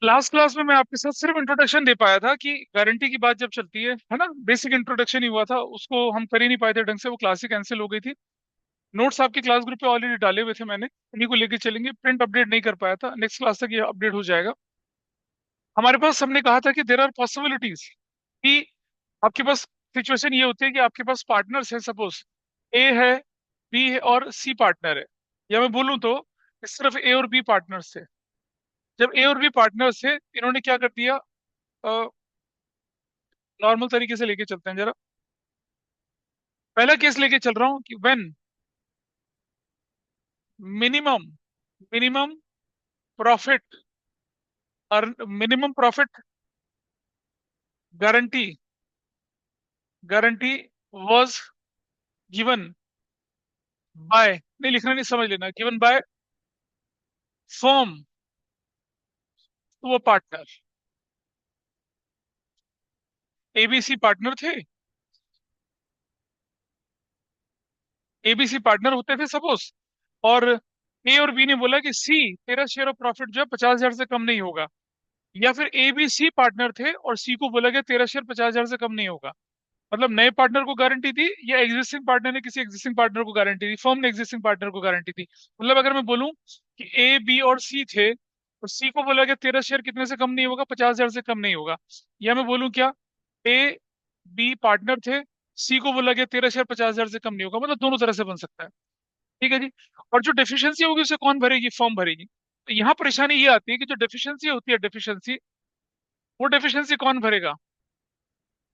Last class में मैं आपके साथ सिर्फ इंट्रोडक्शन दे पाया था कि गारंटी की बात जब चलती है ना, बेसिक इंट्रोडक्शन ही हुआ था, उसको हम कर ही नहीं पाए थे ढंग से, वो क्लास ही कैंसिल हो गई थी। नोट्स आपके क्लास ग्रुप पे ऑलरेडी डाले हुए थे मैंने, इन्हीं को लेके चलेंगे। प्रिंट अपडेट नहीं कर पाया था, नेक्स्ट क्लास तक ये अपडेट हो जाएगा। हमारे पास हमने कहा था कि देर आर पॉसिबिलिटीज कि आपके पास सिचुएशन ये होती है कि आपके पास पार्टनर्स है, सपोज ए है, बी है और सी पार्टनर है। या मैं बोलूं तो सिर्फ ए और बी पार्टनर्स थे। जब ए और बी पार्टनर्स थे, इन्होंने क्या कर दिया, नॉर्मल तरीके से लेके चलते हैं जरा। पहला केस लेके चल रहा हूं कि when minimum minimum profit minimum profit guarantee guarantee was given by, नहीं लिखना नहीं, समझ लेना, given by firm to a partner. ABC partner थे, एबीसी पार्टनर होते थे सपोज, और ए और बी ने बोला कि सी, तेरा शेयर ऑफ प्रॉफिट जो है 50,000 से कम नहीं होगा। या फिर ए बी सी पार्टनर थे और सी को बोला गया तेरा शेयर 50,000 से कम नहीं होगा। मतलब नए पार्टनर को गारंटी दी या एग्जिस्टिंग पार्टनर ने किसी एग्जिस्टिंग पार्टनर को गारंटी दी, फर्म ने एग्जिस्टिंग पार्टनर को गारंटी दी। मतलब अगर मैं बोलूं कि ए बी और सी थे, तो सी को बोला गया तेरा शेयर कितने से कम नहीं होगा, 50,000 से कम नहीं होगा। या मैं बोलूं क्या, ए बी पार्टनर थे, सी को बोला गया तेरा शेयर 50,000 से कम नहीं होगा, मतलब दोनों तरह से बन सकता है। ठीक है जी। और जो डेफिशिएंसी होगी उसे कौन भरेगी, फर्म भरेगी। तो यहाँ परेशानी ये आती है कि जो डेफिशिएंसी होती है, डेफिशिएंसी, वो डेफिशिएंसी कौन भरेगा।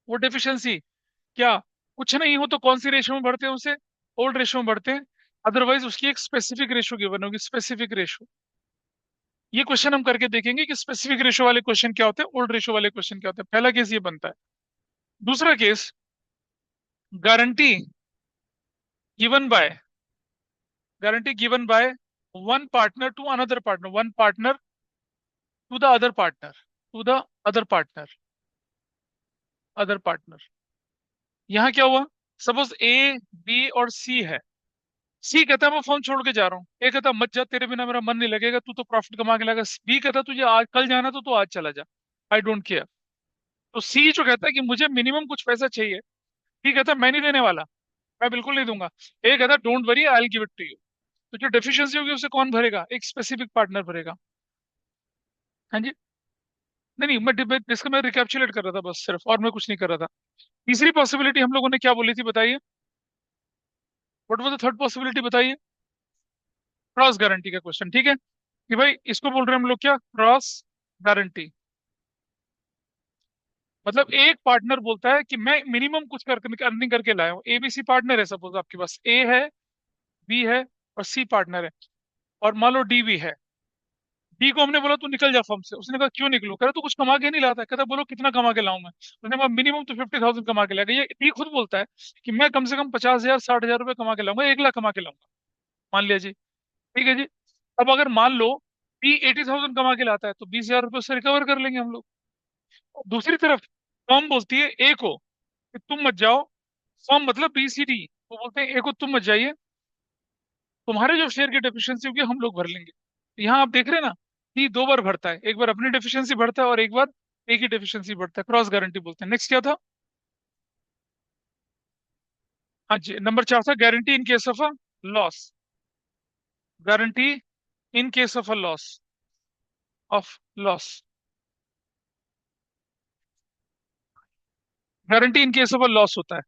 वो डेफिशिएंसी क्या, कुछ नहीं हो तो कौन सी रेशो में बढ़ते हैं उसे, ओल्ड रेशो में बढ़ते हैं। अदरवाइज उसकी एक स्पेसिफिक रेशो गिवन होगी, स्पेसिफिक रेशो। ये क्वेश्चन हम करके देखेंगे कि स्पेसिफिक रेशो वाले क्वेश्चन क्या होते हैं, ओल्ड रेशो वाले क्वेश्चन क्या होते हैं। पहला केस ये बनता है। दूसरा case, guarantee given by, guarantee given by one partner to another partner, one partner to the other partner, to the other partner, other partner. यहाँ क्या हुआ, सपोज ए बी और सी है। सी कहता है मैं फोन छोड़ के जा रहा हूँ, ए कहता है मत जा, तेरे बिना मेरा मन नहीं लगेगा, तू तो प्रॉफिट कमा के लाएगा। बी कहता है तुझे आज कल जाना तो तू आज चला जा, आई डोंट केयर। तो सी जो कहता है कि मुझे मिनिमम कुछ पैसा चाहिए, बी कहता है मैं नहीं देने वाला, मैं बिल्कुल नहीं दूंगा। ए कहता है don't worry I will give it to you. तो जो डेफिशिएंसी होगी उसे कौन भरेगा, एक स्पेसिफिक पार्टनर भरेगा। हाँ जी। नहीं नहीं, इसका मैं रिकैप्चुलेट कर रहा था बस सिर्फ, और मैं कुछ नहीं कर रहा था। तीसरी पॉसिबिलिटी हम लोगों ने क्या बोली थी बताइए, what was the third possibility बताइए। क्रॉस गारंटी का क्वेश्चन, ठीक है, कि भाई इसको बोल रहे हैं हम लोग क्या, क्रॉस गारंटी। मतलब एक पार्टनर बोलता है कि मैं मिनिमम कुछ कर अर्निंग करके लाया हूँ। एबीसी पार्टनर है, सपोज आपके पास ए है, बी है और सी पार्टनर है, और मान लो डी भी है। डी को हमने बोला तू निकल जा फर्म से, उसने कहा क्यों निकलूं, कह रहा तू कुछ कमा के नहीं लाता, कहता बोलो कितना कमा के लाऊं मैं, उसने कहा मिनिमम तो 50,000 कमा के लाएगा। ये डी खुद बोलता है कि मैं कम से कम 50,000 60,000 रुपये कमा के लाऊंगा, 1 लाख कमा के लाऊंगा, मान लिया जी। ठीक है जी। अब अगर मान लो बी 80,000 कमा के लाता है, तो 20,000 रुपये उससे रिकवर कर लेंगे हम लोग। दूसरी तरफ फर्म बोलती है ए को कि तुम मत जाओ, फर्म मतलब बीसीडी, वो बोलते हैं ए को तुम मत जाइए, तुम्हारे जो शेयर की डेफिशिएंसी होगी हम लोग भर लेंगे। तो यहाँ आप देख रहे हैं ना, डी 2 बार भरता है, एक बार अपनी डेफिशिएंसी भरता है और एक बार ए की डेफिशिएंसी भरता है, क्रॉस गारंटी बोलते हैं। नेक्स्ट क्या था, हाँ जी, नंबर 4 था guarantee in case of a loss, guarantee in case of a loss, of loss, guarantee in case of a loss होता है।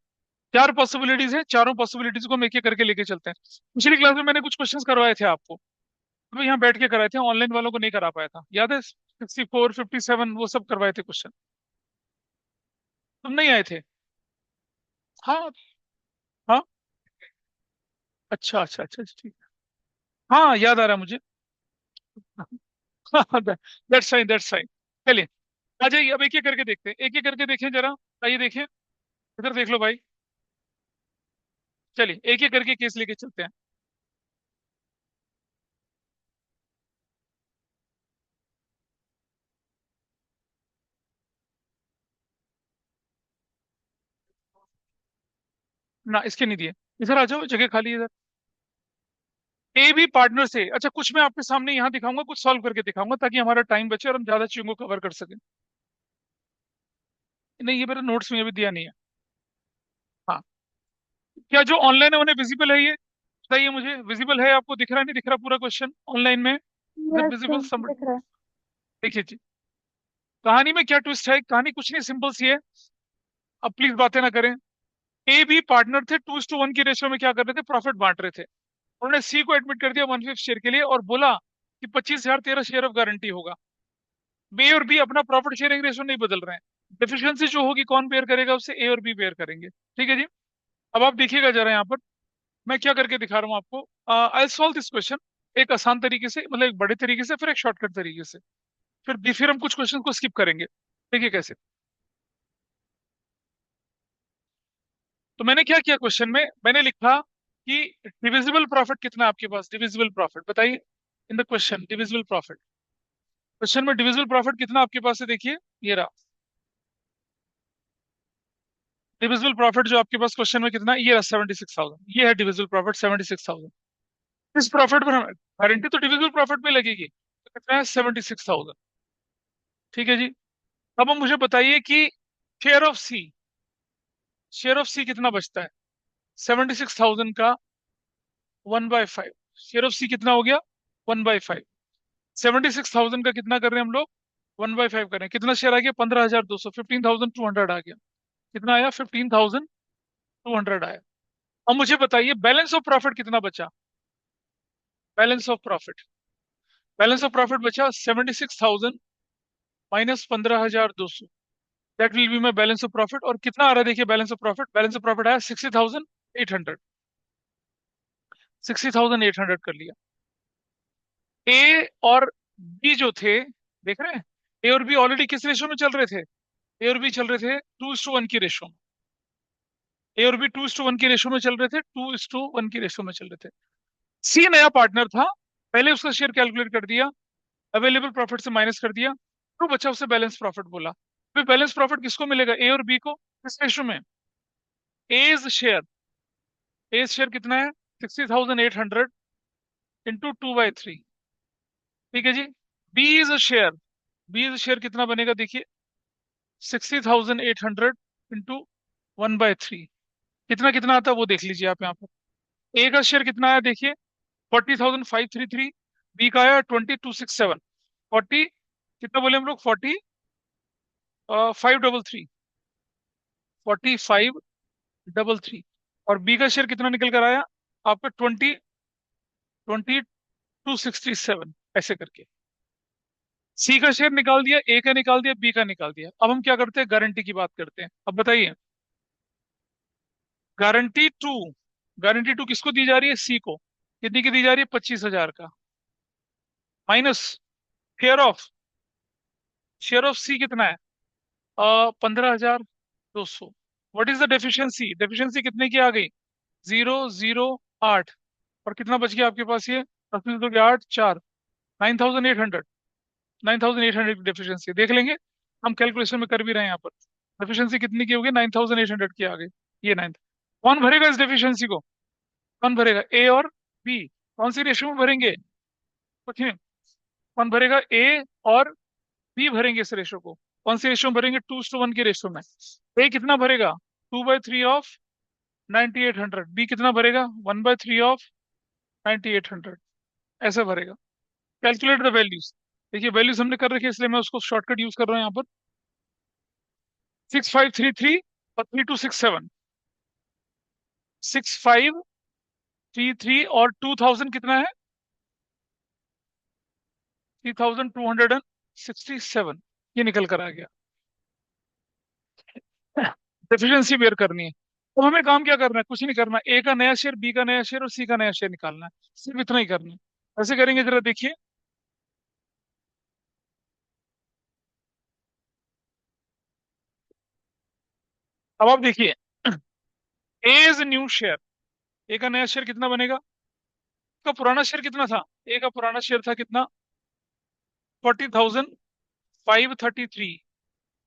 4 पॉसिबिलिटीज है, चारों पॉसिबिलिटीज को हम एक एक करके लेके चलते हैं। पिछली क्लास में मैंने कुछ क्वेश्चंस करवाए थे आपको, तो मैं यहाँ बैठ के कराए थे, ऑनलाइन वालों को नहीं करा पाया था, याद है, 64 57 वो सब करवाए थे क्वेश्चन, तुम नहीं आए थे। हाँ हाँ, अच्छा अच्छा अच्छा अच्छा, ठीक है, हाँ याद आ रहा है मुझे। That's fine, that's fine. चलिए, आ जाइए, अब एक एक करके देखते हैं, एक एक करके देखें जरा। आइए देखें, इधर देख लो भाई। चलिए एक एक करके केस लेके चलते हैं। ना इसके नहीं दिए, इधर आ जाओ, जगह खाली है इधर। ए बी पार्टनर से, अच्छा कुछ मैं आपके सामने यहाँ दिखाऊंगा, कुछ सॉल्व करके दिखाऊंगा ताकि हमारा टाइम बचे और हम ज्यादा चीजों को कवर कर सकें। नहीं, ये मेरे नोट्स में अभी दिया नहीं है। हाँ, क्या जो ऑनलाइन है उन्हें विजिबल है ये? बताइए मुझे, विजिबल है? आपको दिख रहा नहीं दिख रहा पूरा क्वेश्चन ऑनलाइन में? Is it yes visible sir, somebody? दिख रहा है। देखिए जी, कहानी में क्या ट्विस्ट है, कहानी कुछ नहीं, सिंपल सी है। अब प्लीज बातें ना करें। ए बी पार्टनर थे, 2:1 की रेशियो में क्या कर रहे थे, प्रॉफिट बांट रहे थे। उन्होंने सी को एडमिट कर दिया 1/5 शेयर के लिए और बोला कि 25,000 तेरा शेयर ऑफ गारंटी होगा। बी और बी अपना प्रॉफिट शेयरिंग रेशियो नहीं बदल रहे हैं। डिफिशियंसी जो होगी कौन बेयर करेगा, उससे ए और बी बेयर करेंगे। ठीक है जी। अब आप देखिएगा जरा यहाँ पर मैं क्या करके दिखा रहा हूँ आपको। आई सॉल्व दिस क्वेश्चन एक आसान तरीके से, मतलब एक बड़े तरीके से, फिर एक शॉर्टकट तरीके से, फिर हम कुछ क्वेश्चन को स्किप करेंगे। देखिए कैसे। तो मैंने क्या किया, क्वेश्चन में मैंने लिखा कि डिविजिबल प्रॉफिट कितना है आपके पास, डिविजिबल प्रॉफिट बताइए। In the question divisible profit, question में डिविजिबल प्रॉफिट कितना आपके पास है, देखिए ये रहा। डिविजिबल प्रॉफिट जो आपके पास क्वेश्चन में कितना है, ये रहा 76,000, ये है डिविजिबल प्रॉफिट 76,000। इस प्रॉफिट पर गारंटी तो डिविजिबल प्रॉफिट में लगेगी, तो कितना है 76,000। ठीक है जी। अब हम मुझे बताइए कि share of C, share of C कितना बचता है 76,000 का 1/5। शेयर ऑफ सी कितना हो गया 1/5। 76,000 का कितना कर रहे हैं हम लोग, 1/5 कर रहे हैं। कितना शेयर आ गया 15,200, 15,200 आ गया। कितना आया 15,200 आया। अब मुझे बताइए बैलेंस ऑफ प्रॉफिट कितना बचा। Balance of profit, balance of profit बचा 76,000 minus 15,200। That will be my balance of profit. और कितना आ रहा है देखिए balance of profit, balance of profit आया 60,800। 60,800 कर लिया। ए और बी जो थे, देख रहे हैं, ए और बी ऑलरेडी किस रेशो में चल रहे थे, ए और बी चल रहे थे 2:1 की रेशो में। ए और बी 2:1 की रेशो में चल रहे थे, 2:1 की रेशो में चल रहे थे। सी नया पार्टनर था, पहले उसका शेयर कैलकुलेट कर दिया, अवेलेबल प्रॉफिट से माइनस कर दिया, तो बचा उसे बैलेंस प्रॉफिट बोला। फिर बैलेंस प्रॉफिट किसको मिलेगा, ए और बी को, किस रेशो में, एज शेयर। एज शेयर कितना है 60,800 इंटू 2/3। ठीक है जी। B is a share, B is share कितना बनेगा देखिए 60,800 इंटू 1/3। कितना कितना आता है वो देख लीजिए आप यहाँ पर। ए का शेयर कितना आया देखिए 40,533। बी का आया 2267। 40 कितना बोले हम लोग, 4533, 4533। और बी का शेयर कितना निकल कर आया आपका 2267, ऐसे करके। सी का शेयर निकाल दिया, ए का निकाल दिया, बी का निकाल दिया। अब हम क्या करते हैं, गारंटी की बात करते हैं। अब बताइए गारंटी टू, गारंटी टू किसको दी जा रही है, सी को। कितनी की दी जा रही है 25,000 का, minus share of, share of C कितना है 15,200। What is the deficiency, deficiency कितने की आ गई 008। और कितना बच गया आपके पास ये 8 4 9,800, 9,800 की डेफिशिएंसी देख लेंगे। हम कैलकुलेशन में कर भी रहे हैं यहाँ पर। डेफिशिएंसी कितनी की होगी 9,800 की आ गई। ये 9, कौन भरेगा इस डेफिशिएंसी को, कौन भरेगा, ए और बी। कौन सी रेशियो में भरेंगे, कुछ नहीं, कौन भरेगा, ए और बी भरेंगे इस रेशियो को। कौन सी रेशियो में भरेंगे, 2:1 की रेशियो में। ए कितना भरेगा 2/3 ऑफ 9,800, बी कितना भरेगा 1/3 ऑफ 9,800, ऐसे भरेगा। कैलकुलेट द वैल्यूज, देखिए वैल्यूज हमने कर रखी है इसलिए मैं उसको शॉर्टकट यूज कर रहा हूँ यहाँ पर। 6533 और 3267, 6533 और 2000 कितना है 3,267, ये निकल कर आ गया। डेफिशिएंसी बेयर करनी है। अब हमें काम क्या करना है, कुछ नहीं करना, ए का नया शेयर, बी का नया शेयर और सी का नया शेयर निकालना है, सिर्फ इतना ही करना है। ऐसे करेंगे जरा देखिए। अब आप देखिए ए इज न्यू शेयर, ए का नया शेयर कितना बनेगा, का पुराना शेयर कितना था, ए का पुराना शेयर था कितना 40,533,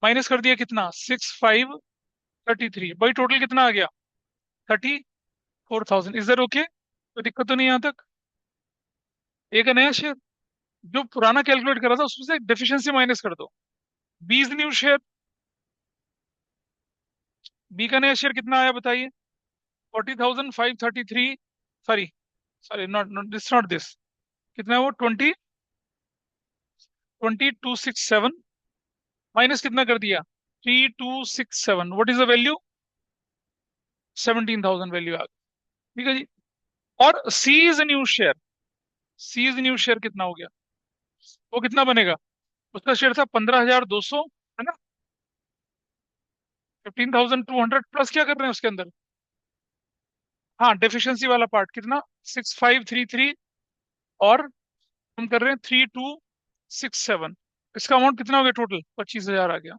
माइनस कर दिया कितना 6,533, भाई टोटल कितना आ गया 34,000। इज दैट ओके, कोई दिक्कत तो नहीं यहाँ तक। ए का नया शेयर, जो पुराना कैलकुलेट करा था उसमें से डेफिशिएंसी माइनस कर दो। B is new share. B का नया शेयर कितना आया बताइए? 40,533। Sorry, sorry, not not this, not this. कितना है वो? 2267 माइनस कितना कर दिया? 3267। What is the value? 17,000 value आ गई। ठीक है जी। और C is new share. C is new share कितना हो गया? वो कितना बनेगा? उसका शेयर था 15,200, है ना? 15,200 प्लस क्या कर रहे हैं उसके अंदर? हाँ, डेफिशिएंसी वाला पार्ट कितना? 6533। और हम कर रहे हैं 3267। इसका अमाउंट कितना हो गया टोटल? 25,000 आ गया।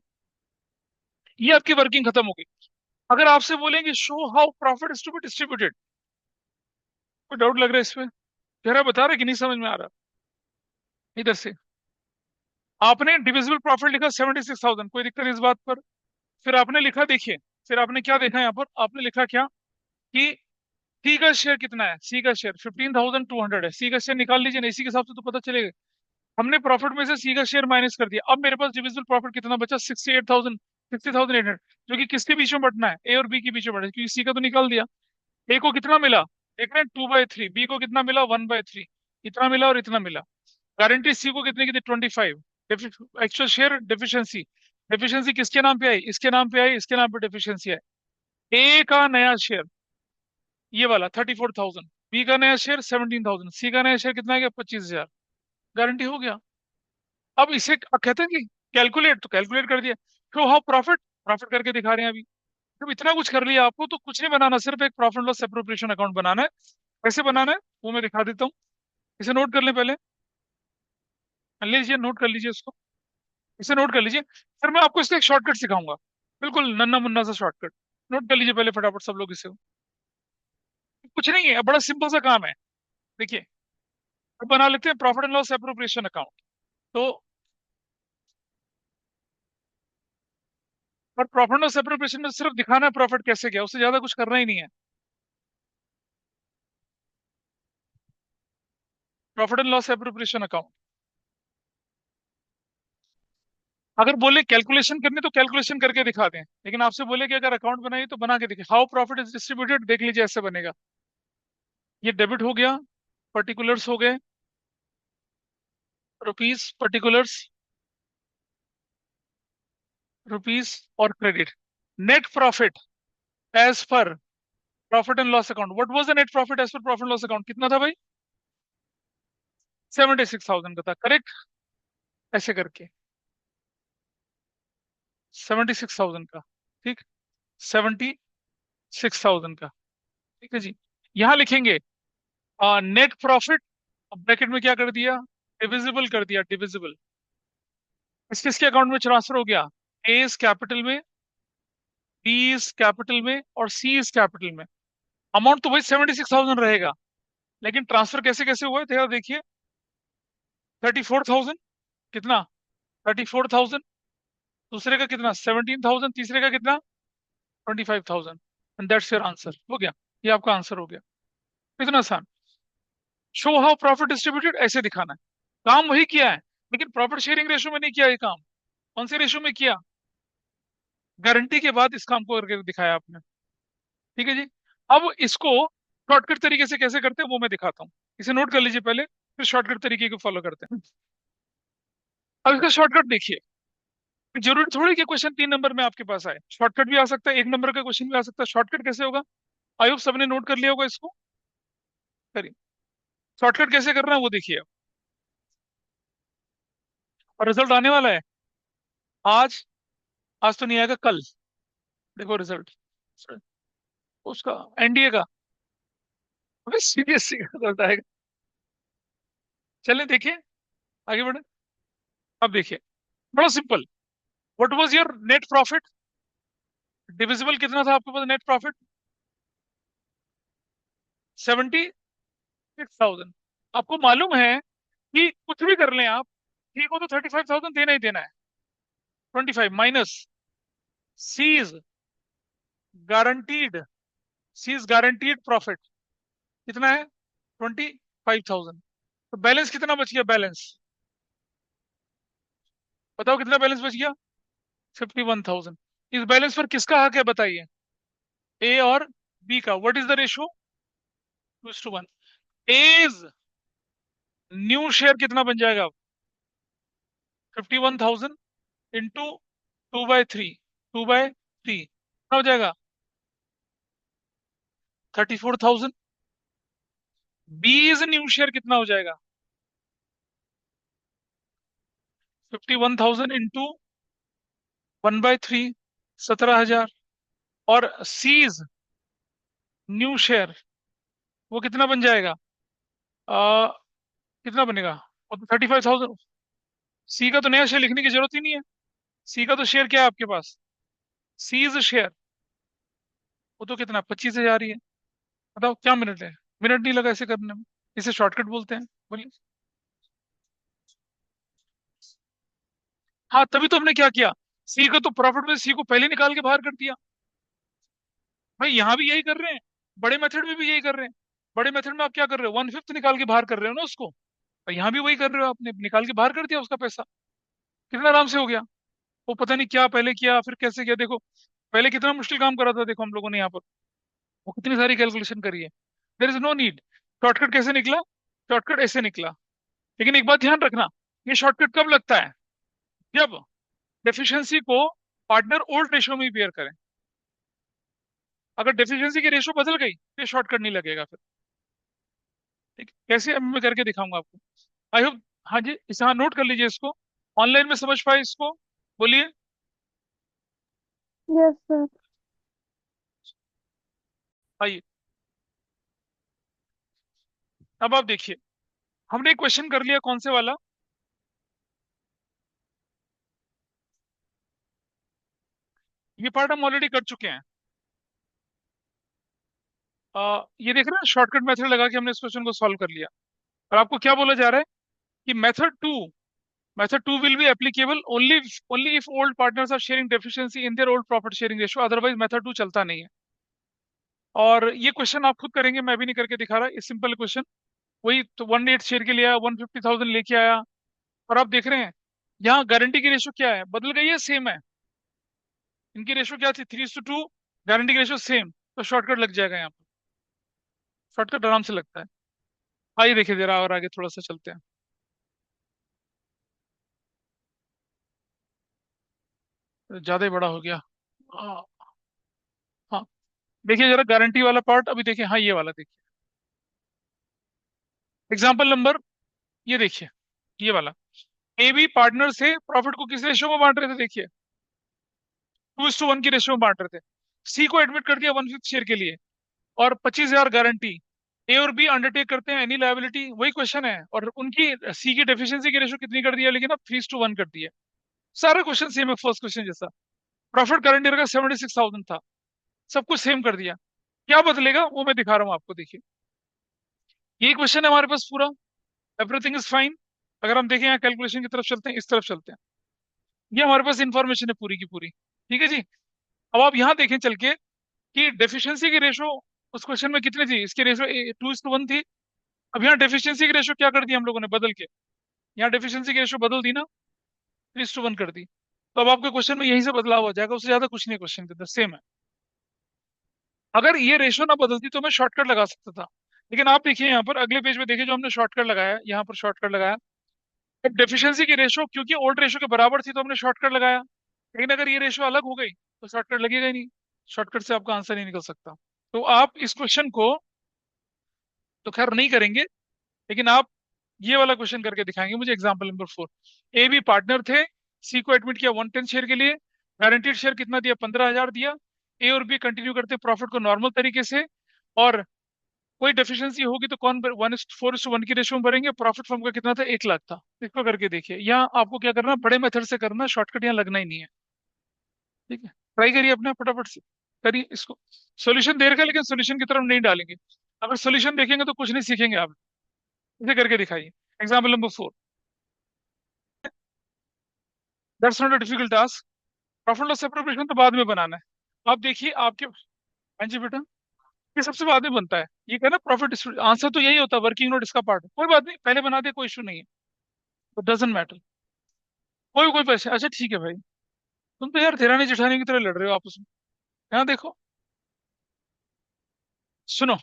ये आपकी वर्किंग खत्म हो गई। अगर आपसे बोलेंगे show how profit is to be distributed, कोई डाउट लग रहा है इसमें? कह रहा बता रहे कि नहीं समझ में आ रहा? इधर से आपने डिविजिबल प्रॉफिट लिखा 76,000, कोई दिक्कत इस बात पर? फिर आपने लिखा, देखिए, फिर आपने क्या देखा यहाँ पर? आपने लिखा क्या कि सी का शेयर कितना है? सी का शेयर 15,200 है। सी का शेयर निकाल लीजिए ना, इसी के हिसाब से तो पता चलेगा। हमने प्रॉफिट में से सी का शेयर माइनस कर दिया। अब मेरे पास डिविजिबल प्रॉफिट कितना बचा? 68,000, 60,800, जो कि किसके बीच में बंटना है? ए और बी के बीच में बंटना है, क्योंकि सी का तो निकाल दिया। ए को कितना मिला? देख रहे हैं, 2/3। बी को कितना मिला? 1/3। इतना मिला और इतना मिला। गारंटी सी को कितने की थी? 25। एक्चुअल शेयर डेफिशिएंसी, डेफिशिएंसी किसके नाम पे आई? इसके नाम पे आई, इसके नाम पे डेफिशिएंसी है। ए का नया शेयर ये वाला 34,000, बी का नया शेयर 17,000, सी का नया शेयर कितना आ गया? 25,000। गारंटी हो गया। अब इसे कहते हैं कि कैलकुलेट, तो कैलकुलेट कर दिया। तो हाउ प्रॉफिट, प्रॉफिट करके दिखा रहे हैं अभी। जब इतना कुछ कर लिया आपको, तो कुछ नहीं बनाना, सिर्फ एक प्रॉफिट लॉस एप्रोप्रिएशन अकाउंट बनाना है। कैसे बनाना है वो मैं दिखा देता हूँ। इसे नोट कर लें पहले। ले लीजिए, नोट कर लीजिए इसको। इसे नोट कर लीजिए, फिर मैं आपको इसका एक शॉर्टकट सिखाऊंगा। बिल्कुल नन्ना मुन्ना सा शॉर्टकट। नोट कर लीजिए पहले फटाफट सब लोग इसे। कुछ नहीं है, बड़ा सिंपल सा काम है। देखिए, अब बना लेते हैं profit and loss appropriation account. तो और प्रॉफिट एंड लॉस एप्रोप्रिएशन में सिर्फ दिखाना है प्रॉफिट कैसे गया, उससे ज्यादा कुछ करना ही नहीं है। Profit and loss appropriation account. अगर बोले कैलकुलेशन करनी तो कैलकुलेशन करके दिखा दें, लेकिन आपसे बोले कि अगर अकाउंट बनाइए तो बना के देखिए। हाउ प्रॉफिट इज डिस्ट्रीब्यूटेड देख लीजिए, ऐसे बनेगा। ये डेबिट हो गया, पर्टिकुलर्स हो गए, रुपीस, पर्टिकुलर्स, रुपीस, और credit. Net profit as per profit and loss account. What was the net profit as per profit and loss account? कितना था भाई? 76,000 का था, करेक्ट? ऐसे करके 76,000 का। ठीक, 76,000 का। ठीक है जी। यहां लिखेंगे नेट प्रॉफिट, ब्रैकेट में क्या कर दिया? डिविजिबल कर दिया, डिविजिबल। किस किसके अकाउंट में ट्रांसफर हो गया? ए इज कैपिटल में, बी इज कैपिटल में, और सी इज कैपिटल में। अमाउंट तो भाई 76,000 रहेगा, लेकिन ट्रांसफर कैसे कैसे हुआ है देखिए। 34,000, कितना? 34,000। दूसरे का कितना? 17,000। तीसरे का कितना? 25,000। And that's your answer. हो गया, ये आपका आंसर हो गया। इतना आसान। शो हाउ प्रॉफिट डिस्ट्रीब्यूटेड ऐसे दिखाना है। काम वही किया है, लेकिन प्रॉफिट शेयरिंग रेशो में नहीं किया ये काम। कौन से रेशो में किया? गारंटी के बाद इस काम को करके दिखाया आपने। ठीक है जी। अब इसको शॉर्टकट तरीके से कैसे करते हैं वो मैं दिखाता हूँ। इसे नोट कर लीजिए पहले, फिर शॉर्टकट तरीके को फॉलो करते हैं। अब इसका शॉर्टकट देखिए। जरूरी थोड़ी कि क्वेश्चन 3 नंबर में आपके पास आए, शॉर्टकट भी आ सकता है, 1 नंबर का क्वेश्चन भी आ सकता है। शॉर्टकट कैसे होगा? आई होप सबने नोट कर लिया होगा इसको। करिए, शॉर्टकट कैसे करना है वो देखिए। और रिजल्ट आने वाला है आज। आज तो नहीं आएगा, कल देखो रिजल्ट उसका, एनडीए का, सीबीएसई का रिजल्ट आएगा। चलिए देखिए, आगे बढ़े। अब देखिए, बड़ा simple. What was your net profit? Divisible कितना था आपके पास नेट प्रॉफिट? 76,000। आपको मालूम है कि कुछ भी कर लें आप, ठीक हो तो 35,000 देना ही देना है। 25 minus C's guaranteed, C's guaranteed profit कितना है? 25,000। तो बैलेंस कितना बच गया, बैलेंस बताओ कितना बैलेंस बच गया? 51,000। इस बैलेंस पर किसका हक है बताइए? ए और बी का। What is the ratio? 2:1। A's new share कितना बन जाएगा अब? 51,000 इंटू 2/3। 2/3 कितना हो जाएगा? 34,000। बी इज न्यू शेयर कितना हो जाएगा? 51,000 इंटू 1/3, 17,000। और सीज न्यू शेयर वो कितना बन जाएगा? आ, कितना बनेगा? वो तो 35,000। सी का तो नया शेयर लिखने की जरूरत ही नहीं है। सी का तो शेयर क्या है आपके पास? Seize share. वो तो कितना, 25,000 ही है। बताओ क्या मिनट है? मिनट नहीं लगा इसे करने में। इसे शॉर्टकट बोलते हैं। बोलिए। हाँ, तभी तो हमने क्या किया, सी को तो प्रॉफिट में सी को पहले निकाल के बाहर कर दिया। भाई यहाँ भी यही कर रहे हैं, बड़े मेथड में भी यही कर रहे हैं। बड़े मेथड में आप क्या कर रहे हो, 1/5 निकाल के बाहर कर रहे हो ना उसको। और यहाँ भी वही कर रहे हो, आपने निकाल के बाहर कर दिया उसका पैसा। कितना आराम से हो गया। वो पता नहीं क्या पहले किया फिर कैसे किया, देखो पहले कितना मुश्किल काम करा था, देखो हम लोगों ने यहाँ पर वो कितनी सारी कैलकुलेशन करी है। There is no need. Shortcut कैसे निकला? शॉर्टकट ऐसे निकला। लेकिन एक बात ध्यान रखना, ये शॉर्टकट कब लगता है? जब डेफिशिएंसी को पार्टनर ओल्ड रेशियो में पेयर करें। अगर डेफिशिएंसी की रेशियो बदल गई तो ये शॉर्टकट नहीं लगेगा फिर। ठीक है? कैसे अब मैं करके दिखाऊंगा आपको। I hope. हाँ जी, इसे हाँ नोट कर लीजिए इसको। ऑनलाइन में समझ पाए इसको? बोलिए। Yes sir. आइए, अब आप देखिए, हमने एक क्वेश्चन कर लिया, कौन से वाला? ये पार्ट हम ऑलरेडी कर चुके हैं। ये देख रहे हैं, शॉर्टकट मेथड लगा के हमने इस क्वेश्चन को सॉल्व कर लिया। और आपको क्या बोला जा रहा है कि method two will be applicable only only if old partners are sharing deficiency in their old profit sharing ratio, otherwise method two चलता नहीं है। और ये क्वेश्चन आप खुद करेंगे, मैं भी नहीं करके दिखा रहा, ये सिंपल क्वेश्चन। वही तो 1/8 शेयर के लिए आया, 150,000 लेके आया। और आप देख रहे हैं यहाँ गारंटी की रेशो क्या है, बदल गई है, सेम है। इनकी रेशो क्या थी, 3:2। गारंटी की रेशो सेम, तो शॉर्टकट लग जाएगा यहाँ पर। शॉर्टकट आराम से लगता है। आइए देखिए जरा और आगे थोड़ा सा चलते हैं। ज्यादा ही बड़ा हो गया। हाँ। हाँ, देखिए जरा गारंटी वाला पार्ट अभी देखिए, हाँ ये वाला देखिए। एग्जाम्पल नंबर, ये देखिए, ये वाला। ए बी पार्टनर से प्रॉफिट को किस रेशियो में बांट रहे थे, देखिए 2:1 की रेशियो में बांट रहे थे। सी को एडमिट कर दिया 1/5 शेयर के लिए, और 25,000 गारंटी। ए और बी अंडरटेक करते हैं एनी लायबिलिटी, वही क्वेश्चन है, और उनकी सी की डेफिशिएंसी की रेशो कितनी कर दिया, लेकिन अब 3:1 कर दिया। सारा क्वेश्चन सेम है, फर्स्ट क्वेश्चन जैसा। प्रॉफिट करंट ईयर का 76,000 था। सब कुछ सेम कर दिया। क्या बदलेगा वो मैं दिखा रहा हूँ आपको, देखिए। यही क्वेश्चन है हमारे पास पूरा। Everything is fine. अगर हम देखें यहाँ कैलकुलेशन की तरफ चलते हैं, इस तरफ चलते हैं। ये हमारे पास इंफॉर्मेशन है पूरी की पूरी। ठीक है जी। अब आप यहाँ देखें चल के कि डेफिशिएंसी की रेशो उस क्वेश्चन में कितनी थी, इसकी रेशो 2:1 थी। अब यहाँ डेफिशिएंसी की रेशो क्या कर दी हम लोगों ने बदल के, यहाँ डेफिशिएंसी की रेशो बदल दी ना, 3:1 कर दी। तो अब आपके क्वेश्चन में यहीं से बदलाव हो जाएगा, उससे ज्यादा कुछ नहीं, क्वेश्चन के अंदर सेम है। अगर ये रेशो ना बदलती तो मैं शॉर्टकट लगा सकता था। लेकिन आप देखिए यहाँ पर अगले पेज में देखिए, जो हमने शॉर्टकट लगाया है, यहाँ पर शॉर्टकट लगाया। अब डेफिशिएंसी की रेशो क्योंकि ओल्ड रेशो के बराबर थी तो हमने शॉर्टकट लगाया। लेकिन अगर ये रेशो अलग हो गई तो शॉर्टकट लगेगा ही नहीं। शॉर्टकट से आपका आंसर नहीं निकल सकता। तो आप इस क्वेश्चन को तो खैर नहीं करेंगे, लेकिन आप ये वाला क्वेश्चन करके दिखाएंगे मुझे। Example number 4। A B partner थे, सी को एडमिट किया 110 शेयर के लिए। गारंटीड शेयर कितना दिया, 15,000 दिया। ए और बी कंटिन्यू करते प्रॉफिट को नॉर्मल तरीके से। और कोई डेफिशिएंसी होगी तो कौन 1:4:1 की रेशियो में भरेंगे। प्रॉफिट फर्म का कितना था, 1 लाख था। इसको करके देखिए, यहाँ आपको क्या करना, बड़े मेथड से करना, शॉर्टकट यहाँ लगना ही नहीं है। ठीक है, ट्राई करिए अपने फटाफट से, करिए इसको। सोल्यूशन दे रखा है लेकिन सोल्यूशन की तरफ नहीं डालेंगे। अगर सोल्यूशन देखेंगे तो कुछ नहीं सीखेंगे आप। इसे करके दिखाइए। Example number 4। That's not a difficult task. Profit loss separation तो बाद में बनाना है। आप देखिए आपके। हाँ जी बेटा। ये सबसे बाद में बनता है। ये कहना प्रॉफिट, आंसर तो यही होता है, वर्किंग नोट इसका पार्ट है। कोई बात नहीं, पहले बना दे, कोई इशू नहीं है, तो डजेंट मैटर। कोई कोई पैसे, अच्छा ठीक है भाई। तुम तो यार देरानी जेठानी की तरह लड़ रहे हो आपस में। यहाँ देखो, सुनो,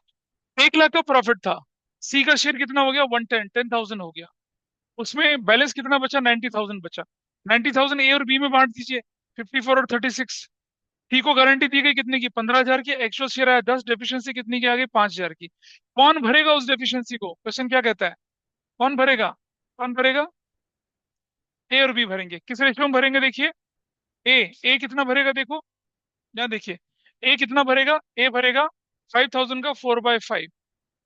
1 लाख का प्रॉफिट था। सी का शेयर कितना हो गया? 10,000 हो गया। उसमें बैलेंस कितना बचा? 90,000 बचा। 90,000 ए और बी में बांट दीजिए, 54 और 36। सी को गारंटी दी गई कितने की? 15,000 की। एक्चुअल शेयर आया 10, डेफिशिएंसी कितनी की आ गई? 5,000 की। कौन भरेगा उस डेफिशिएंसी को? क्वेश्चन क्या कहता है? कौन भरेगा? कौन भरेगा? ए और बी भरेंगे। किस रेशियो में भरेंगे? देखिए, ए ए कितना भरेगा देखो, यहाँ देखिए। ए कितना भरेगा? ए भरेगा 5,000 का 4/5,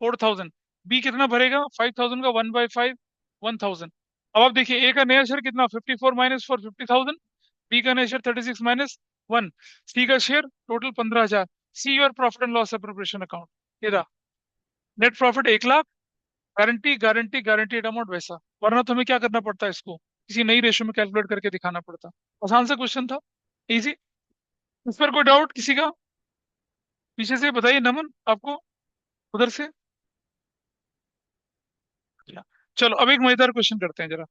4,000। बी कितना भरेगा? 5,000 का 1/5, 1,000। अब आप देखिए, ए का नया शेयर कितना? 54 - 4, 50,000। बी का नया शेयर 36 - 1। सी का share total 15,000। See your profit and loss preparation account. ये रहा net profit 1 lakh. Guarantee guarantee guaranteed amount वैसा। वरना तो हमें क्या करना पड़ता है? इसको किसी नई रेशियो में कैलकुलेट करके दिखाना पड़ता। आसान सा क्वेश्चन था, इजी। इस पर कोई डाउट किसी का? पीछे से बताइए, नमन आपको, उधर से। चलो अब एक मजेदार क्वेश्चन करते हैं जरा।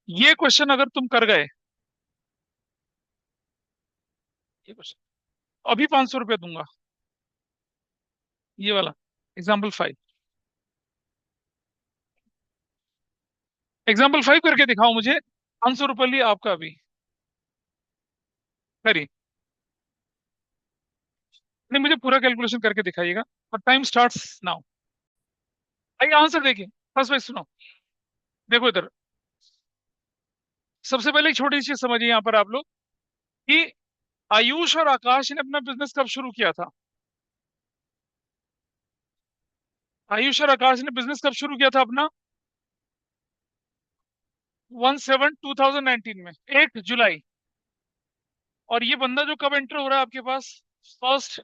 ये क्वेश्चन अगर तुम कर गए, ये क्वेश्चन अभी 500 रुपया दूंगा। ये वाला एग्जाम्पल 5। एग्जाम्पल 5 करके दिखाओ मुझे। 500 रुपये लिए आपका अभी। करिए। नहीं, मुझे पूरा कैलकुलेशन करके दिखाइएगा। और टाइम स्टार्ट्स नाउ। आइए आंसर देखिए। फर्स्ट भाई सुनो, देखो इधर। सबसे पहले एक छोटी सी चीज समझिए यहाँ पर आप लोग, कि आयुष और आकाश ने अपना बिजनेस कब शुरू किया था? आयुष और आकाश ने बिजनेस कब शुरू किया था अपना? 1/7/2019 में, 1 जुलाई। और ये बंदा जो कब एंटर हो रहा है आपके पास? 1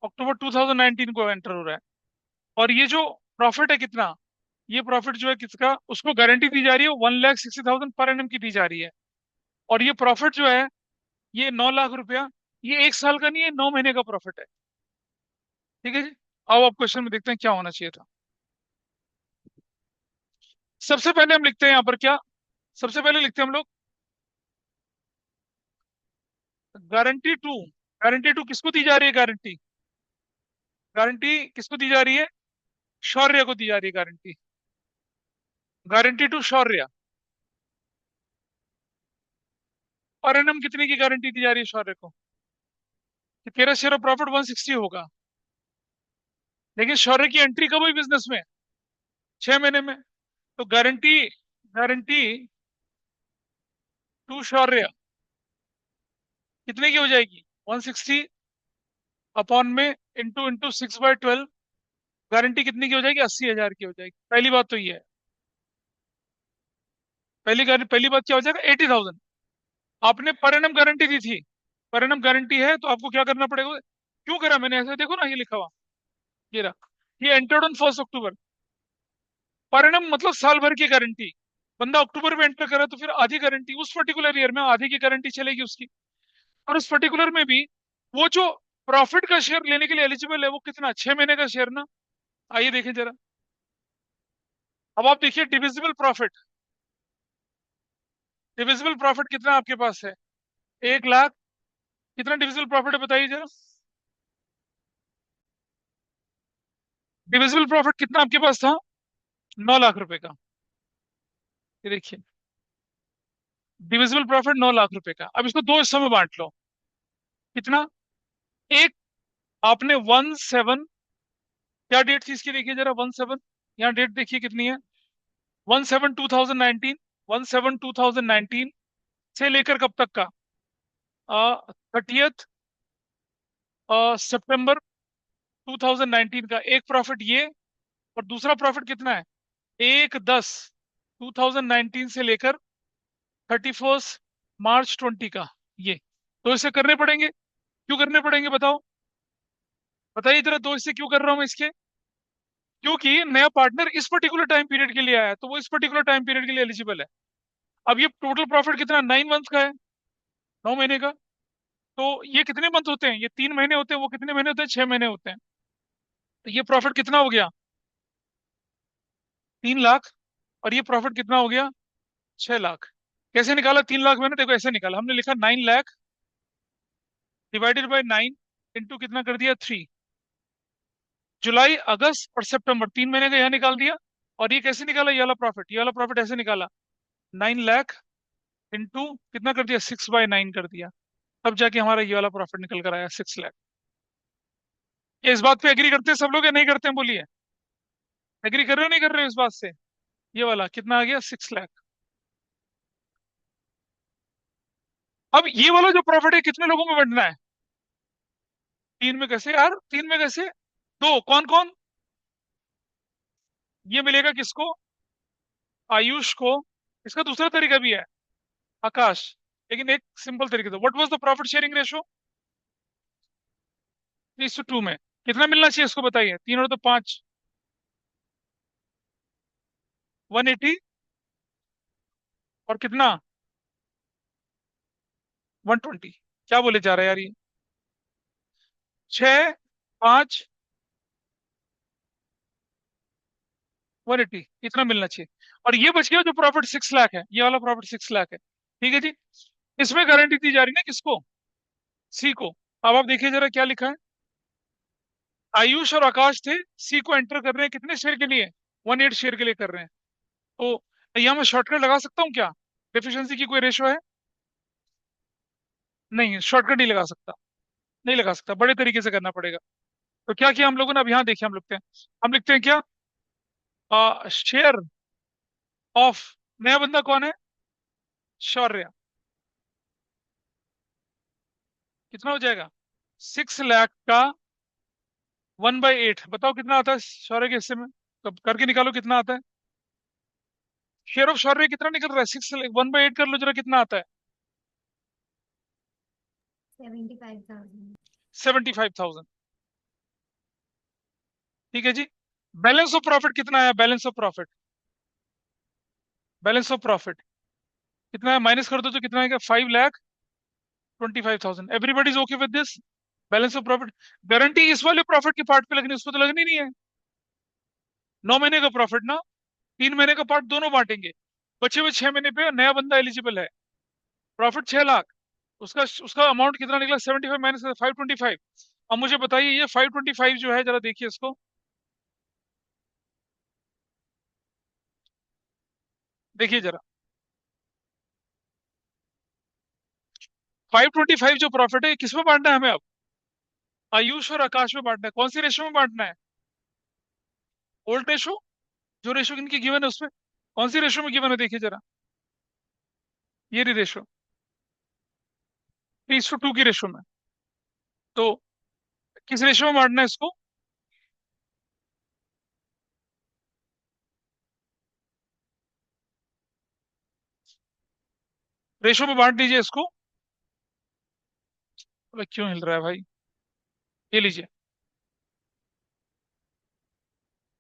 अक्टूबर 2019 को एंटर हो रहा है। और ये जो प्रॉफिट है कितना? ये प्रॉफिट जो है किसका? उसको गारंटी दी जा रही है 1,60,000 पर एनम की दी जा रही है। और ये प्रॉफिट जो है, ये 9 लाख रुपया, ये 1 साल का नहीं है, 9 महीने का प्रॉफिट है। ठीक है जी। आओ अब क्वेश्चन में देखते हैं क्या होना चाहिए था। सबसे पहले हम लिखते हैं यहाँ पर क्या? सबसे पहले लिखते हैं हम लोग गारंटी 2। गारंटी 2 किसको दी जा रही है? गारंटी, गारंटी किसको दी जा रही है? शौर्य को दी जा रही है गारंटी। गारंटी 2 शौर्य। और एनम कितने की गारंटी दी जा रही है शौर्य को? कि तेरा शेयर ऑफ प्रॉफिट 160 होगा। लेकिन शौर्य की एंट्री कब हुई बिजनेस में? 6 महीने में। तो गारंटी, गारंटी 2 शौर्य कितने की हो जाएगी? 160 अपॉन में इंटू इंटू 6/12। गारंटी कितने की हो जाएगी? 80,000 की हो जाएगी। पहली बात तो ये है। पहली बात क्या हो जाएगा? 80,000। आपने पर एनम गारंटी दी थी। पर एनम गारंटी है तो आपको क्या करना पड़ेगा? क्यों करा मैंने ऐसे? देखो ना, ये लिखा हुआ, ये रहा। ये entered on 1 October. Per annum मतलब साल भर की गारंटी। बंदा अक्टूबर में एंटर करा तो फिर आधी गारंटी, उस पर्टिकुलर ईयर में आधी की गारंटी चलेगी उसकी। और उस पर्टिकुलर में भी वो जो प्रॉफिट का शेयर लेने के लिए एलिजिबल है वो कितना? 6 महीने का शेयर ना। आइए देखें जरा। अब आप देखिए डिविजिबल प्रॉफिट। डिविजिबल प्रॉफिट कितना आपके पास है? 1 लाख। कितना डिविजिबल प्रॉफिट है बताइए जरा। डिविजिबल प्रॉफिट कितना आपके पास था? 9 लाख रुपए का। ये देखिए, डिविजिबल प्रॉफिट 9 लाख रुपए का। अब इसको दो हिस्सों में बांट लो। कितना? एक, आपने 1/7, क्या डेट थी इसकी देखिए जरा, 1/7। यहाँ डेट देखिए कितनी है? 1/7/2019। 1/7/2019 से लेकर कब तक का? 30 सितंबर 2019 का एक प्रॉफिट ये। और दूसरा प्रॉफिट कितना है? 1/10/2019 से लेकर 31 मार्च 20 का, ये। तो इसे करने पड़ेंगे। क्यों करने पड़ेंगे बताओ? बताइए जरा, दो हिस्से क्यों कर रहा हूं मैं इसके? क्योंकि नया पार्टनर इस पर्टिकुलर टाइम पीरियड के लिए आया है, तो वो इस पर्टिकुलर टाइम पीरियड के लिए एलिजिबल है। अब ये टोटल प्रॉफिट कितना? 9 मंथ का है, 9 महीने का। तो ये कितने मंथ होते हैं? ये 3 महीने होते हैं। वो कितने महीने होते हैं? 6 महीने होते हैं। तो ये प्रॉफिट कितना हो गया? 3 लाख। और ये प्रॉफिट कितना हो गया? 6 लाख। कैसे निकाला 3 लाख? मैंने देखो ऐसे निकाला, हमने लिखा 9 लाख डिवाइडेड बाई 9 इंटू कितना कर दिया? 3। जुलाई, अगस्त और सितंबर 3 महीने का यहाँ निकाल दिया। और ये कैसे निकाला? ये वाला प्रॉफिट, ये वाला प्रॉफिट ऐसे निकाला, 9 लाख इंटू कितना कर दिया? 6/9 कर दिया। तब जाके हमारा ये वाला प्रॉफिट निकल कर आया 6 लाख। ये इस बात पे एग्री करते हैं सब लोग या नहीं करते हैं? बोलिए, एग्री कर रहे हो नहीं कर रहे हो इस बात से? ये वाला कितना आ गया? 6 लाख। अब ये वाला जो प्रॉफिट है कितने लोगों में बंटना है? 3 में कैसे यार? 3 में कैसे? दो, कौन कौन? ये मिलेगा किसको? आयुष को। इसका दूसरा तरीका भी है, आकाश। लेकिन एक सिंपल तरीके से, what was the profit sharing ratio? 3:2 में कितना मिलना चाहिए इसको बताइए? 3 और तो 5, 180। और कितना? 120। क्या बोले जा रहा है यार ये? 6, 5, 180, इतना मिलना चाहिए। और ये बच गया जो प्रॉफिट 6 लाख है, ये वाला प्रॉफिट 6 लाख है। ठीक है जी। इसमें गारंटी दी जा रही है ना किसको? सी को। अब आप देखिए जरा क्या लिखा है। आयुष और आकाश थे, सी को एंटर कर रहे हैं कितने शेयर के लिए? 1/8 शेयर के लिए कर रहे हैं। तो यहाँ मैं शॉर्टकट लगा सकता हूँ क्या? डेफिशिएंसी की कोई रेशो है? नहीं, शॉर्टकट नहीं लगा सकता। नहीं लगा सकता, बड़े तरीके से करना पड़ेगा। तो क्या किया हम लोगों ने? अब यहाँ देखिए, हम लिखते हैं क्या? शेयर ऑफ, नया बंदा कौन है? शौर्य। कितना हो जाएगा? 6 लाख का 1/8, बताओ कितना आता है शौर्य के हिस्से में? कब करके निकालो कितना आता है। शेयर ऑफ शौर्य कितना निकल रहा है? 1/8 कर लो जरा, कितना आता है? 75,000। 75,000। ठीक है जी। बैलेंस ऑफ प्रॉफिट कितना है? Balance of profit, balance of profit कितना है? माइनस कर दो तो कितना आएगा? 5,25,000। Everybody is okay with this? Balance of profit. Guarantee इस वाले प्रॉफिट के पार्ट पे लगनी, उसको तो लगनी नहीं है। 9 महीने का प्रॉफिट ना, 3 महीने का पार्ट दोनों बांटेंगे। बचे हुए 6 महीने पे नया बंदा एलिजिबल है। प्रॉफिट 6 लाख, उसका उसका अमाउंट कितना निकला? 75 माइनस 525। अब मुझे बताइए ये 525 जो है, जरा देखिए इसको, देखिए जरा। 525 जो प्रॉफिट है, ये किसमें बांटना है हमें अब? आयुष और आकाश में बांटना है। कौन सी रेशो में बांटना है? ओल्ड रेशो, जो रेशो इनकी गिवन है उसमें। कौन सी रेशो में गिवन है देखिए जरा। ये रही रेशो, 3:2 की रेशो में। तो किस रेशो में बांटना है इसको? रेशो में बांट दीजिए इसको। अबे क्यों हिल रहा है भाई? ये लीजिए,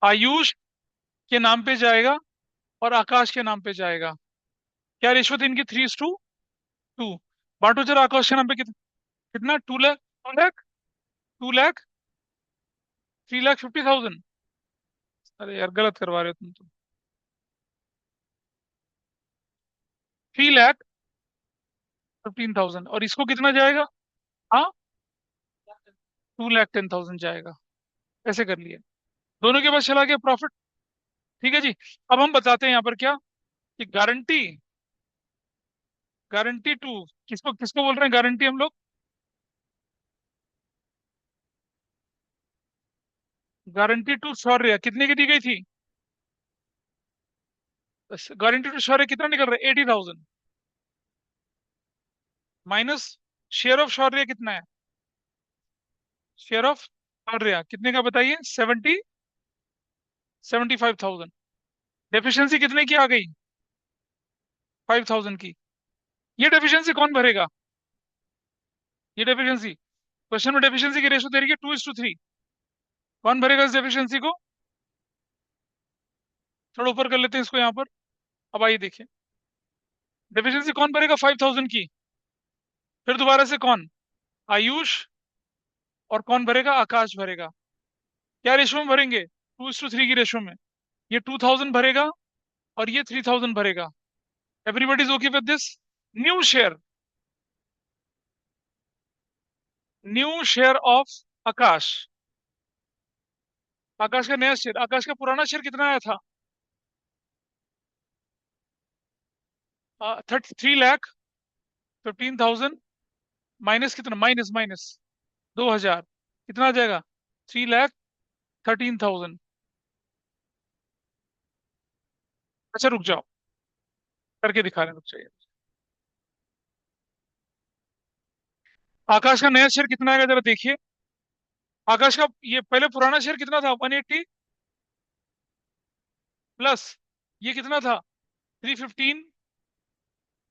आयुष के नाम पे जाएगा और आकाश के नाम पे जाएगा। क्या रेशो थी इनकी? 3:2। बांटो जरा आकाश के नाम पे कितना? कितना? 2 लाख, 2 लाख, 2 लाख, 3,50,000। अरे यार गलत करवा रहे हो तुम तो। 3,15,000। और इसको कितना जाएगा? हाँ, 2,10,000 जाएगा। ऐसे कर लिए, दोनों के पास चला गया प्रॉफिट। ठीक है जी। अब हम बताते हैं यहाँ पर क्या, कि गारंटी, गारंटी टू, किसको किसको बोल रहे हैं गारंटी हम लोग? गारंटी टू शौर्य कितने की दी गई थी? गारंटी टू शौर्य कितना निकल रहा है? 80,000 माइनस शेयर ऑफ शौर्य कितना है? शेयर ऑफ शौर्य कितने का बताइए? 75,000। डेफिशिएंसी कितने की आ गई? 5,000 की। ये डेफिशिएंसी कौन भरेगा? ये डेफिशिएंसी, क्वेश्चन में डेफिशिएंसी की रेशो दे रही है 2:3। कौन भरेगा इस डेफिशिएंसी को? थोड़ा ऊपर कर लेते हैं इसको यहाँ पर। अब आइए देखिए, डेफिशिएंसी कौन भरेगा 5,000 की? फिर दोबारा से कौन? आयुष और कौन भरेगा, आकाश भरेगा। क्या रेशो में भरेंगे, 2:3 की रेशो में। ये 2000 भरेगा और ये 3000 भरेगा। Everybody is okay with this. New share, new share of Akash. Akash का नया शेयर, आकाश का पुराना शेयर कितना आया था, 3,15,000 माइनस कितना, माइनस माइनस 2000, कितना आ जाएगा, 3,13,000। अच्छा रुक जाओ, करके दिखा रहे हैं, रुक जाइए। आकाश का नया शेयर कितना आएगा जरा देखिए। आकाश का ये पहले पुराना शेयर कितना था, 180 प्लस ये कितना था, 315,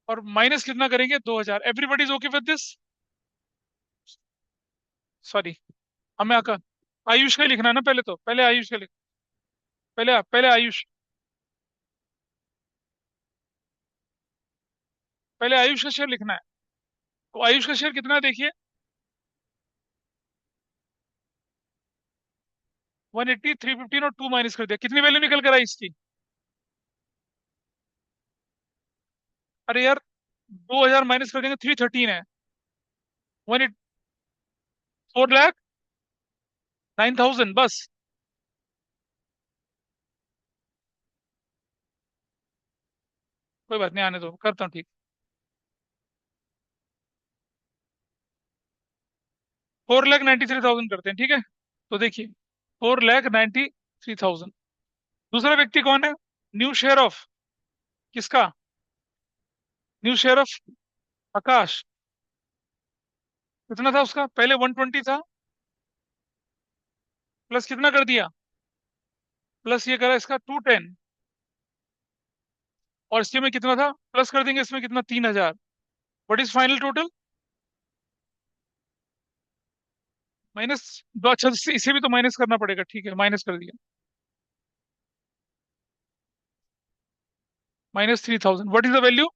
और माइनस कितना करेंगे, 2000। Everybody is okay with this. Sorry, हमें आयुष का ही लिखना है ना, पहले तो पहले आयुष का लिख, पहले पहले आयुष, पहले आयुष का शेयर लिखना है। तो आयुष का शेयर कितना है देखिए, 180, 315 और 2 माइनस कर दिया, कितनी वैल्यू निकल कर आई इसकी। अरे यार, 2000 माइनस कर देंगे, 313 है। 4,09,000 बस। कोई बात नहीं, आने दो, करता हूँ ठीक। 4,93,000 करते हैं, ठीक है। तो देखिए, 4,93,000। दूसरा व्यक्ति कौन है, न्यू शेयर ऑफ, किसका, न्यू शेयर ऑफ आकाश। कितना था उसका, पहले 120 था, प्लस कितना कर दिया, प्लस ये करा इसका 210, और इसके में कितना था, प्लस कर देंगे इसमें कितना, 3,000। What is final total, minus दो। अच्छा, इसे भी तो माइनस करना पड़ेगा, ठीक है, माइनस कर दिया, -3,000। What is the value,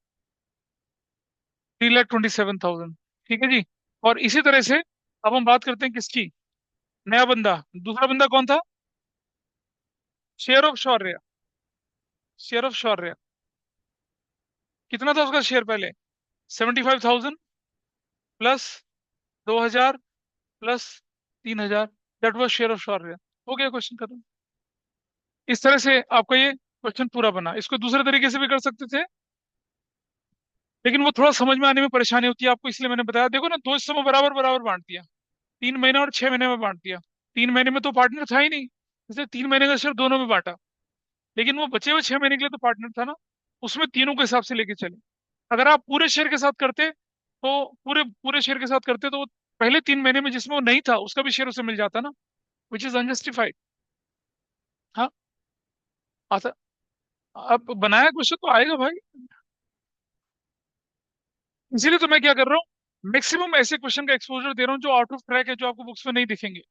3,27,000। ठीक है जी। और इसी तरह से अब हम बात करते हैं किसकी, नया बंदा। दूसरा बंदा कौन था, share of Shaurya. Share of Shaurya कितना था उसका शेयर पहले, 75,000 plus 2,000 plus 3,000, that was share of Shaurya. हो गया क्वेश्चन खत्म। इस तरह से आपका ये क्वेश्चन पूरा बना। इसको दूसरे तरीके से भी कर सकते थे, लेकिन वो थोड़ा समझ में आने में परेशानी होती है आपको, इसलिए मैंने बताया। देखो ना, दो हिस्सों में बराबर बराबर बांट दिया, 3 महीने और 6 महीने में बांट दिया। 3 महीने में तो पार्टनर था ही नहीं, इसलिए 3 महीने का शेयर दोनों में बांटा। लेकिन वो बचे हुए 6 महीने के लिए तो पार्टनर था ना, उसमें तीनों के हिसाब से लेके चले। अगर आप पूरे शेयर के साथ करते तो, पूरे पूरे शेयर के साथ करते तो वो पहले 3 महीने में जिसमें वो नहीं था उसका भी शेयर उसे मिल जाता ना, विच इज अनजस्टिफाइड। हाँ, आता। अब बनाया क्वेश्चन तो आएगा भाई, इसीलिए तो मैं क्या कर रहा हूँ, मैक्सिमम ऐसे क्वेश्चन का एक्सपोजर दे रहा हूँ जो आउट ऑफ ट्रैक है, जो आपको बुक्स में नहीं दिखेंगे।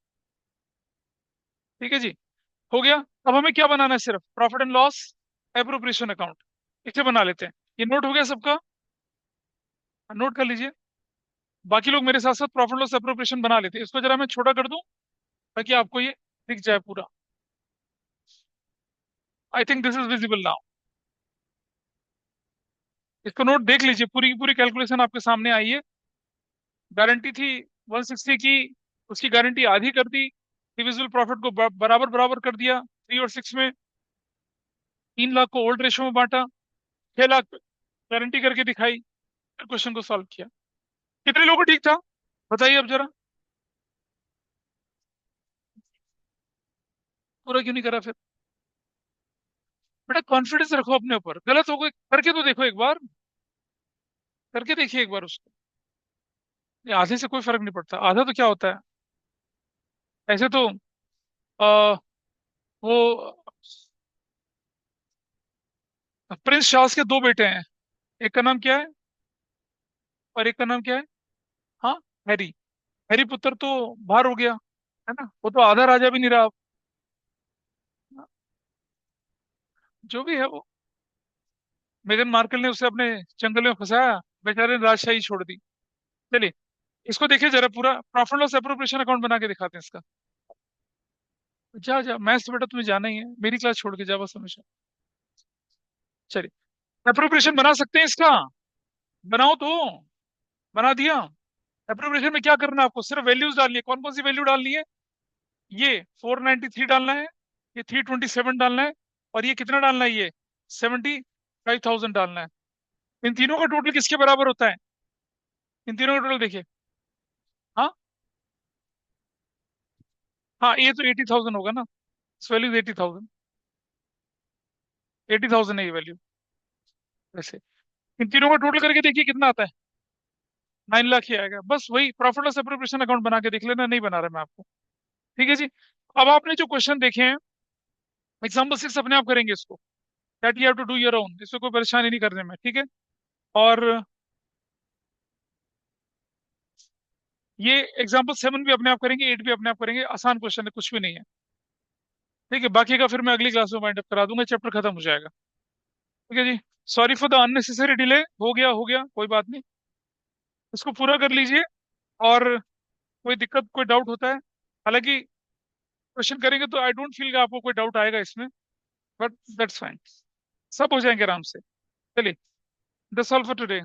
ठीक है जी, हो गया। अब हमें क्या बनाना है, सिर्फ profit and loss appropriation account, इसे बना लेते हैं। ये नोट हो गया सबका, नोट कर लीजिए। बाकी लोग मेरे साथ साथ प्रॉफिट लॉस एप्रोप्रिएशन बना लेते हैं। इसको जरा मैं छोटा कर दूं ताकि आपको ये दिख जाए पूरा। I think this is visible now. इसको नोट देख लीजिए, पूरी की पूरी कैलकुलेशन आपके सामने आई है। गारंटी थी 160 की, उसकी गारंटी आधी कर दी, डिविजिबल प्रॉफिट को बराबर बराबर कर दिया 3 और 6 में। 3 लाख को ओल्ड रेशो में बांटा, 6 लाख गारंटी करके दिखाई, फिर क्वेश्चन को सॉल्व किया। कितने लोगों को ठीक था, बताइए अब जरा। पूरा क्यों नहीं करा फिर, बेटा कॉन्फिडेंस रखो अपने ऊपर। गलत हो गए करके तो देखो एक बार, करके देखिए एक बार उसको। ये आधे से कोई फर्क नहीं पड़ता, आधा तो क्या होता है। ऐसे तो आ, वो प्रिंस चार्ल्स के 2 बेटे हैं, एक का नाम क्या है और एक का नाम क्या है, हाँ, हैरी। हैरी पुत्र तो बाहर हो गया, है ना, वो तो आधा राजा भी नहीं रहा अब। जो भी है वो, मेगन मार्कल ने उसे अपने चंगल में फंसाया, बेचारे ने राजशाही छोड़ दी। चलिए, इसको देखिए जरा, पूरा प्रॉफिट लॉस एप्रोप्रिएशन अकाउंट बना के दिखाते हैं इसका। जा जा, मैथ्स बेटा तुम्हें जाना ही है, मेरी क्लास छोड़ के जा बस हमेशा। चलिए, एप्रोप्रिएशन बना सकते हैं इसका। बनाओ तो। बना दिया। एप्रोप्रिएशन में क्या करना है आपको, सिर्फ वैल्यूज डालनी है। कौन कौन सी वैल्यू डालनी है? ये 493 डालना है, ये 327 डालना है, और ये कितना डालना है, ये 75,000 डालना है। इन तीनों का टोटल किसके बराबर होता है? इन तीनों का टोटल देखिए। हाँ, हाँ, ये तो 80,000 होगा ना। इस वैल्यू 80,000। 80,000 है ये वैल्यू। वैसे इन तीनों का टोटल करके देखिए कितना आता है। 9 लाख ही आएगा। बस वही प्रॉफिट लॉस एप्रोप्रिएशन अकाउंट बना के देख लेना, नहीं बना रहा मैं आपको। ठीक है जी। अब आपने जो क्वेश्चन देखे हैं, एग्जाम्पल 6 अपने आप करेंगे इसको। That you have to do your own, इसको कोई परेशानी नहीं करने में, ठीक है। और ये एग्जाम्पल 7 भी अपने आप करेंगे, 8 भी अपने आप करेंगे। आसान क्वेश्चन है, कुछ भी नहीं है। ठीक है, बाकी का फिर मैं अगली क्लास में वाइंड अप करा दूंगा, चैप्टर खत्म हो जाएगा। ठीक है जी। Sorry for the unnecessary delay, हो गया, कोई बात नहीं। इसको पूरा कर लीजिए। और कोई दिक्कत, कोई डाउट होता है, हालांकि क्वेश्चन करेंगे तो आई डोंट फील कि आपको कोई डाउट आएगा इसमें, बट दैट्स फाइन। सब हो जाएंगे आराम से। चलिए, दैट्स ऑल फॉर टुडे।